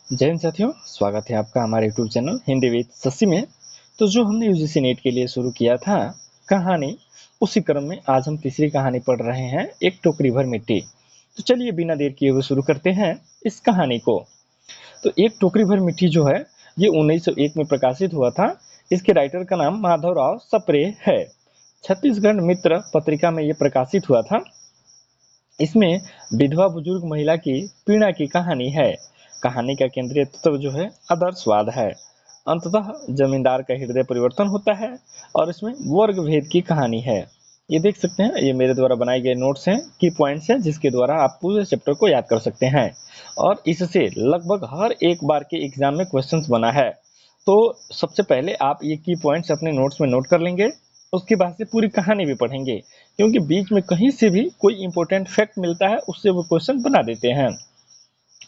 जय हिंद साथियों, स्वागत है आपका हमारे YouTube channel Hindi with Shashi में। तो जो हमने यूजीसी नेट के लिए शुरू किया था कहानी, उसी क्रम में आज हम तीसरी कहानी पढ़ रहे हैं, एक टोकरी भर मिट्टी। तो चलिए बिना देर किए हुए शुरू करते हैं इस कहानी को। तो एक टोकरी भर मिट्टी जो है ये 1901 में प्रकाशित हुआ था। इसके राइटर का नाम माधवराव सप्रे है। छत्तीसगढ़ मित्र पत्रिका में ये प्रकाशित हुआ था। इसमें विधवा बुजुर्ग महिला की पीड़ा की कहानी है। कहानी का केंद्रीय तत्व जो है आदर्शवाद है। अंततः जमींदार का हृदय परिवर्तन होता है और इसमें वर्ग भेद की कहानी है। ये देख सकते हैं, ये मेरे द्वारा बनाए गए नोट्स हैं, की पॉइंट्स हैं, जिसके द्वारा आप पूरे चैप्टर को याद कर सकते हैं और इससे लगभग हर एक बार के एग्जाम में क्वेश्चंस बना है। तो सबसे पहले आप ये की पॉइंट्स अपने नोट्स में नोट कर लेंगे, उसके बाद से पूरी कहानी भी पढ़ेंगे, क्योंकि बीच में कहीं से भी कोई इंपॉर्टेंट फैक्ट मिलता है उससे वो क्वेश्चन बना देते हैं।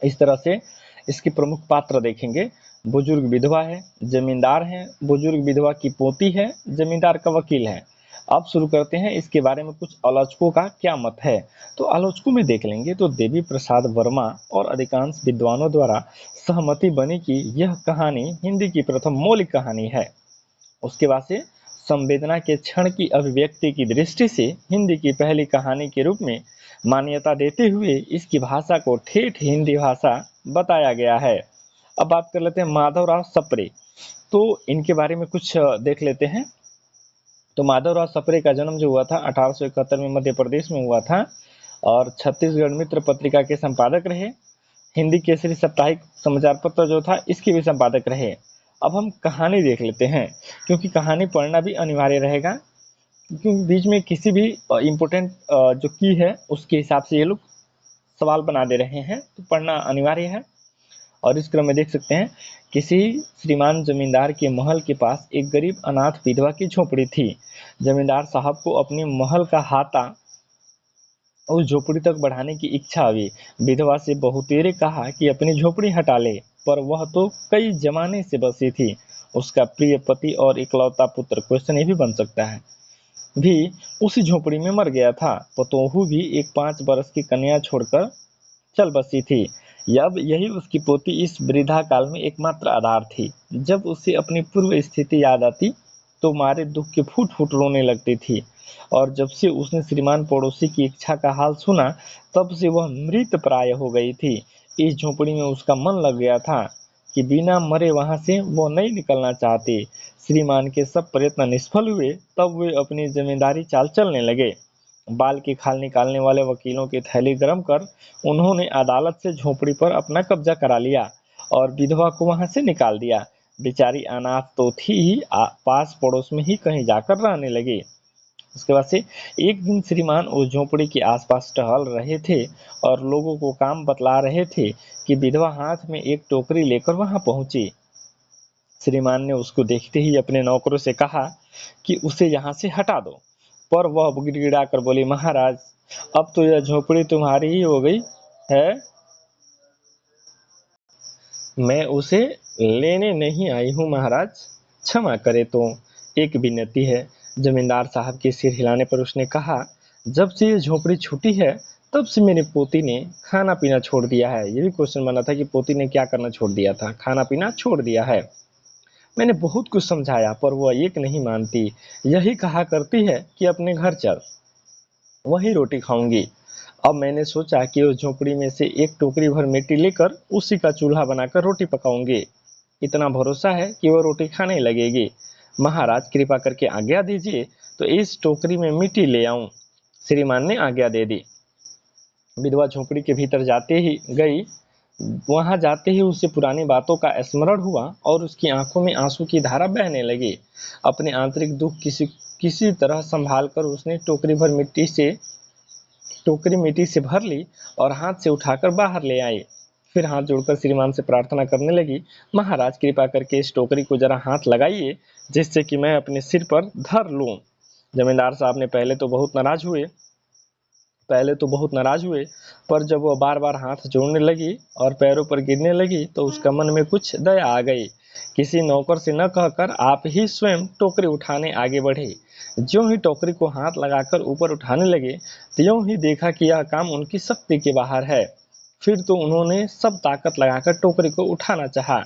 इस तरह से इसके प्रमुख पात्र देखेंगे। बुजुर्ग विधवा है, जमींदार है, बुजुर्ग विधवा की पोती है, जमींदार का वकील है। अब शुरू करते हैं इसके बारे में कुछ आलोचकों का क्या मत है। तो आलोचकों में देख लेंगे तो देवी प्रसाद वर्मा और अधिकांश विद्वानों द्वारा सहमति बनी कि यह कहानी हिंदी की प्रथम मौलिक कहानी है। उसके बाद से संवेदना के क्षण की अभिव्यक्ति की दृष्टि से हिंदी की पहली कहानी के रूप में मान्यता देते हुए इसकी भाषा को ठेठ हिंदी भाषा बताया गया है। अब बात कर लेते हैं माधवराव सप्रे। तो इनके बारे में कुछ देख लेते हैं। तो माधवराव सप्रे का जन्म जो हुआ था 1871 में मध्य प्रदेश में हुआ था और छत्तीसगढ़ मित्र पत्रिका के संपादक रहे। हिंदी केसरी साप्ताहिक समाचार पत्र जो था इसके भी संपादक रहे। अब हम कहानी देख लेते हैं, क्योंकि कहानी पढ़ना भी अनिवार्य रहेगा, क्योंकि बीच में किसी भी इम्पोर्टेंट जो की है उसके हिसाब से ये लोग सवाल बना दे रहे हैं, तो पढ़ना अनिवार्य है। और इस क्रम में देख सकते हैं, किसी श्रीमान जमींदार के महल के पास एक गरीब अनाथ विधवा की झोपड़ी थी। जमींदार साहब को अपनी महल का हाता उस झोपड़ी तक बढ़ाने की इच्छा हुई। विधवा से बहुतेरे कहा कि अपनी झोपड़ी हटा ले, पर वह तो कई जमाने से बसी थी। उसका प्रिय पति और इकलौता पुत्र, क्वेश्चन ये भी बन सकता है, भी उसी झोपड़ी में मर गया था। पतोहू भी एक 5 बरस की कन्या छोड़कर चल बसी थी। अब यही उसकी पोती इस वृद्धा काल में एकमात्र आधार थी। जब उसे अपनी पूर्व स्थिति याद आती तो मारे दुख के फूट फूट रोने लगती थी, और जब से उसने श्रीमान पड़ोसी की इच्छा का हाल सुना तब से वह मृत प्राय हो गई थी। इस झोपड़ी में उसका मन लग गया था कि बिना मरे वहां से वो नहीं निकलना चाहती। श्रीमान के सब प्रयत्न निष्फल हुए, तब वे अपनी जिम्मेदारी चाल चलने लगे। बाल की खाल निकालने वाले वकीलों की थैली गर्म कर उन्होंने अदालत से झोपड़ी पर अपना कब्जा करा लिया और विधवा को वहां से निकाल दिया। बेचारी अनाथ तो थी ही, पास पड़ोस में ही कहीं जाकर रहने लगी। उसके बाद से एक दिन श्रीमान उस झोपड़ी के आसपास टहल रहे थे और लोगों को काम बतला रहे थे कि विधवा हाथ में एक टोकरी लेकर वहां पहुंची। श्रीमान ने उसको देखते ही अपने नौकरों से कहा कि उसे यहाँ से हटा दो, पर वह गिड़गिड़ा कर बोली, महाराज, अब तो यह झोपड़ी तुम्हारी ही हो गई है, मैं उसे लेने नहीं आई हूँ महाराज, क्षमा करे तो एक विनती है। जमींदार साहब के सिर हिलाने पर उसने कहा, जब से ये झोपड़ी छूटी है तब से मेरी पोती ने खाना पीना छोड़ दिया है। ये भी क्वेश्चन बना था कि पोती ने क्या करना छोड़ दिया था, खाना पीना छोड़ दिया है। मैंने बहुत कुछ समझाया पर वह एक नहीं मानती, यही कहा करती है कि अपने घर चल, वहीं रोटी खाऊंगी। अब मैंने सोचा कि उस झोपड़ी में से एक टोकरी भर मिट्टी लेकर उसी का चूल्हा बनाकर रोटी पकाऊंगी। इतना भरोसा है कि वह रोटी खाने लगेगी। महाराज कृपा करके आज्ञा दीजिए तो इस टोकरी में मिट्टी ले आऊं। श्रीमान ने आज्ञा दे दी। विधवा झोपड़ी के भीतर जाते ही गई। वहां जाते ही उसे पुरानी बातों का स्मरण हुआ और उसकी आंखों में आंसू की धारा बहने लगी। अपने आंतरिक दुख किसी किसी तरह संभाल कर उसने टोकरी मिट्टी से भर ली और हाथ से उठाकर बाहर ले आई। फिर हाथ जोड़कर श्रीमान से प्रार्थना करने लगी, महाराज कृपा करके इस टोकरी को जरा हाथ लगाइए, जिससे कि मैं अपने सिर पर धर लूं। जमींदार साहब ने पहले तो बहुत नाराज हुए, पर जब वह बार बार हाथ जोड़ने लगी और पैरों पर गिरने लगी तो उसका मन में कुछ दया आ गई। किसी नौकर से न कहकर आप ही स्वयं टोकरी उठाने आगे बढ़े। ज्यों ही टोकरी को हाथ लगाकर ऊपर उठाने लगे, त्यों ही देखा कि यह काम उनकी शक्ति के बाहर है। फिर तो उन्होंने सब ताकत लगाकर टोकरी को उठाना चाहा,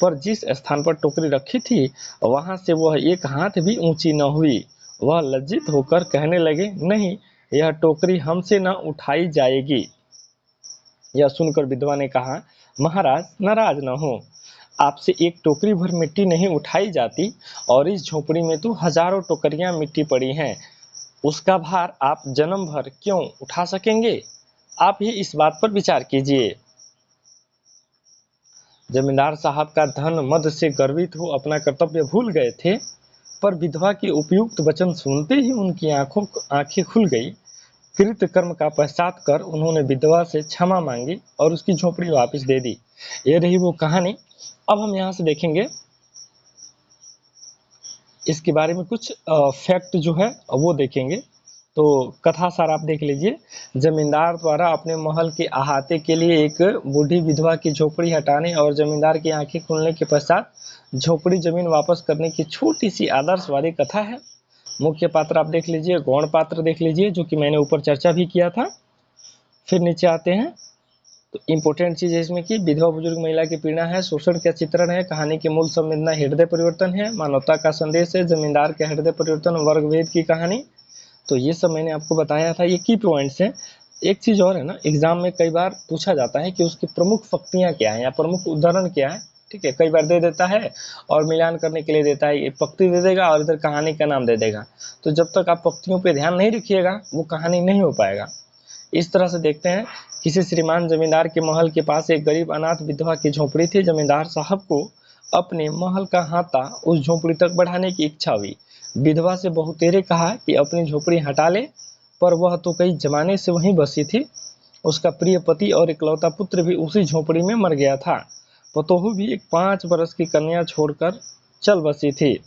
पर जिस स्थान पर टोकरी रखी थी वहां से वह एक हाथ भी ऊंची न हुई। वह लज्जित होकर कहने लगे, नहीं, यह टोकरी हमसे न उठाई जाएगी। यह सुनकर विधवा ने कहा, महाराज नाराज न हो, आपसे एक टोकरी भर मिट्टी नहीं उठाई जाती, और इस झोपड़ी में तो हजारों टोकरियां मिट्टी पड़ी हैं, उसका भार आप जन्म भर क्यों उठा सकेंगे? आप ही इस बात पर विचार कीजिए। जमींदार साहब का धन मद से गर्वित हो अपना कर्तव्य भूल गए थे, पर विधवा के उपयुक्त वचन सुनते ही उनकी आंखें खुल गई। कृत कर्म का पश्चात कर उन्होंने विधवा से क्षमा मांगी और उसकी झोपड़ी वापस दे दी। ये रही वो कहानी। अब हम यहाँ से देखेंगे इसके बारे में कुछ फैक्ट जो है वो देखेंगे। तो कथा सार आप देख लीजिए। जमींदार द्वारा अपने महल के अहाते के लिए एक बूढ़ी विधवा की झोपड़ी हटाने और जमींदार की आंखें खुलने के पश्चात झोपड़ी जमीन वापस करने की छोटी सी आदर्शवादी कथा है। मुख्य पात्र आप देख लीजिए, गौण पात्र देख लीजिए, जो कि मैंने ऊपर चर्चा भी किया था। फिर नीचे आते हैं तो इम्पोर्टेंट चीज है इसमें कि विधवा बुजुर्ग महिला की पीड़ा है, शोषण का चित्रण है, कहानी की मूल संवेदना हृदय परिवर्तन है, मानवता का संदेश है, जमींदार के हृदय परिवर्तन, वर्ग भेद की कहानी। तो ये सब मैंने आपको बताया था, ये की पॉइंट्स हैं। एक चीज और है ना, एग्जाम में कई बार पूछा जाता है कि उसकी प्रमुख पंक्तियां क्या है या प्रमुख उदाहरण क्या है। ठीक है, कई बार दे देता है और मिलान करने के लिए देता है, ये पंक्ति दे देगा और इधर कहानी का नाम दे देगा। तो जब तक आप पंक्तियों पे ध्यान नहीं रखिएगा वो कहानी नहीं हो पाएगा। इस तरह से देखते हैं, किसी श्रीमान जमींदार के महल के पास एक गरीब अनाथ विधवा की झोपड़ी थी। जमींदार साहब को अपने महल का हाथा उस झोपड़ी तक बढ़ाने की इच्छा हुई। विधवा से बहुतेरे कहा कि अपनी झोपड़ी हटा ले, पर वह तो कई जमाने से वहीं बसी थी। उसका प्रिय पति और इकलौता पुत्र भी उसी झोपड़ी में मर गया था। पतोहू भी एक 5 वर्ष की कन्या छोड़कर चल बसी थी।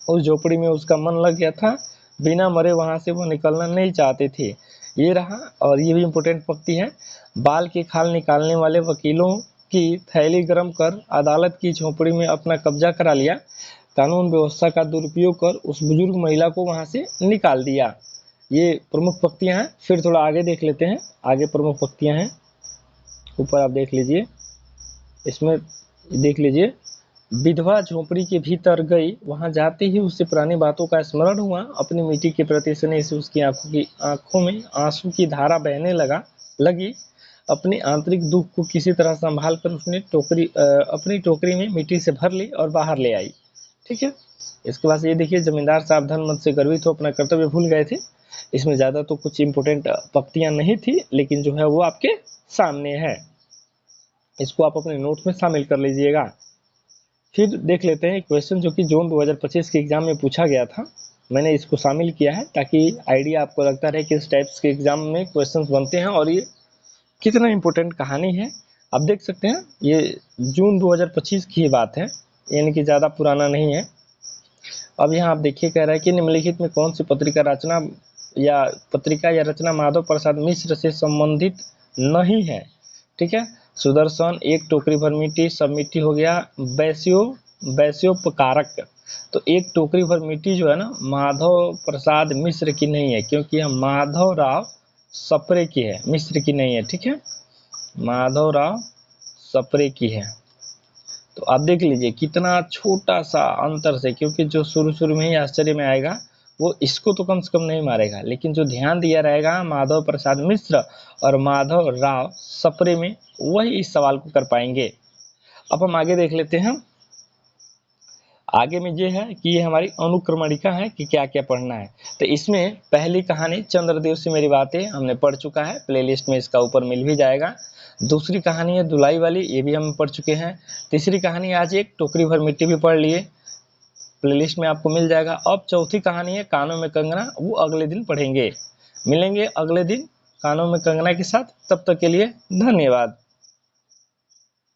उस झोपड़ी में उसका मन लग गया था, बिना मरे वहां से वो निकलना नहीं चाहती थी। ये रहा, और ये भी इम्पोर्टेंट पंक्ति है, बाल की खाल निकालने वाले वकीलों की थैली गरम कर अदालत की झोपड़ी में अपना कब्जा करा लिया। कानून व्यवस्था का दुरुपयोग कर उस बुजुर्ग महिला को वहां से निकाल दिया। ये प्रमुख पंक्तियां हैं। फिर थोड़ा आगे देख लेते हैं, आगे प्रमुख पंक्तियां हैं, ऊपर आप देख लीजिए। इसमें देख लीजिए, विधवा झोपड़ी के भीतर गई, वहां जाते ही उससे पुरानी बातों का स्मरण हुआ। अपनी मिट्टी के प्रति स्नेह से उसकी आंखों में आंसू की धारा बहने लगी। अपने आंतरिक दुख को किसी तरह संभाल कर उसने अपनी टोकरी में मिट्टी से भर ली और बाहर ले आई। ठीक है, इसके बाद ये देखिए, जमींदार साहब धन मद से गर्वित हो अपना कर्तव्य भूल गए थे। इसमें ज्यादा तो कुछ इंपोर्टेंट पंक्तियां नहीं थी, लेकिन जो है वो आपके सामने है, इसको आप अपने नोट्स में शामिल कर लीजिएगा। फिर देख लेते हैं क्वेश्चन जो कि जून 2025 के एग्जाम में पूछा गया था। मैंने इसको शामिल किया है ताकि आइडिया आपको लगता रहे किस टाइप्स के एग्जाम में क्वेश्चंस बनते हैं और ये कितना इंपॉर्टेंट कहानी है। आप देख सकते हैं ये जून 2025 की ही बात है, यानी कि ज़्यादा पुराना नहीं है। अब यहाँ आप देखिए, कह रहा है कि निम्नलिखित में कौन सी पत्रिका या रचना माधव प्रसाद मिश्र से संबंधित नहीं है। ठीक है, सुदर्शन, एक टोकरी भर मिट्टी, सब मिट्टी हो गया, वैश्योपकारक। तो एक टोकरी भर मिट्टी जो है ना, माधव प्रसाद मिश्र की नहीं है, क्योंकि यह माधव राव सप्रे की है, मिश्र की नहीं है। ठीक है, माधव राव सप्रे की है। तो आप देख लीजिए कितना छोटा सा अंतर से, क्योंकि जो शुरू में ही आश्चर्य में आएगा वो इसको तो कम से कम नहीं मारेगा, लेकिन जो ध्यान दिया रहेगा माधव प्रसाद मिश्र और माधव राव सप्रे में, वही इस सवाल को कर पाएंगे। अब हम आगे देख लेते हैं। आगे में ये है कि ये हमारी अनुक्रमणिका है कि क्या क्या पढ़ना है। तो इसमें पहली कहानी चंद्रदेव से मेरी बातें हमने पढ़ चुका है, प्लेलिस्ट में इसका ऊपर मिल भी जाएगा। दूसरी कहानी है दुलाई वाली, ये भी हम पढ़ चुके हैं। तीसरी कहानी आज एक टोकरी भर मिट्टी भी पढ़ लिए, प्लेलिस्ट में आपको मिल जाएगा। अब चौथी कहानी है कानों में कंगना, वो अगले दिन पढ़ेंगे। मिलेंगे अगले दिन कानों में कंगना के साथ, तब तक के लिए धन्यवाद।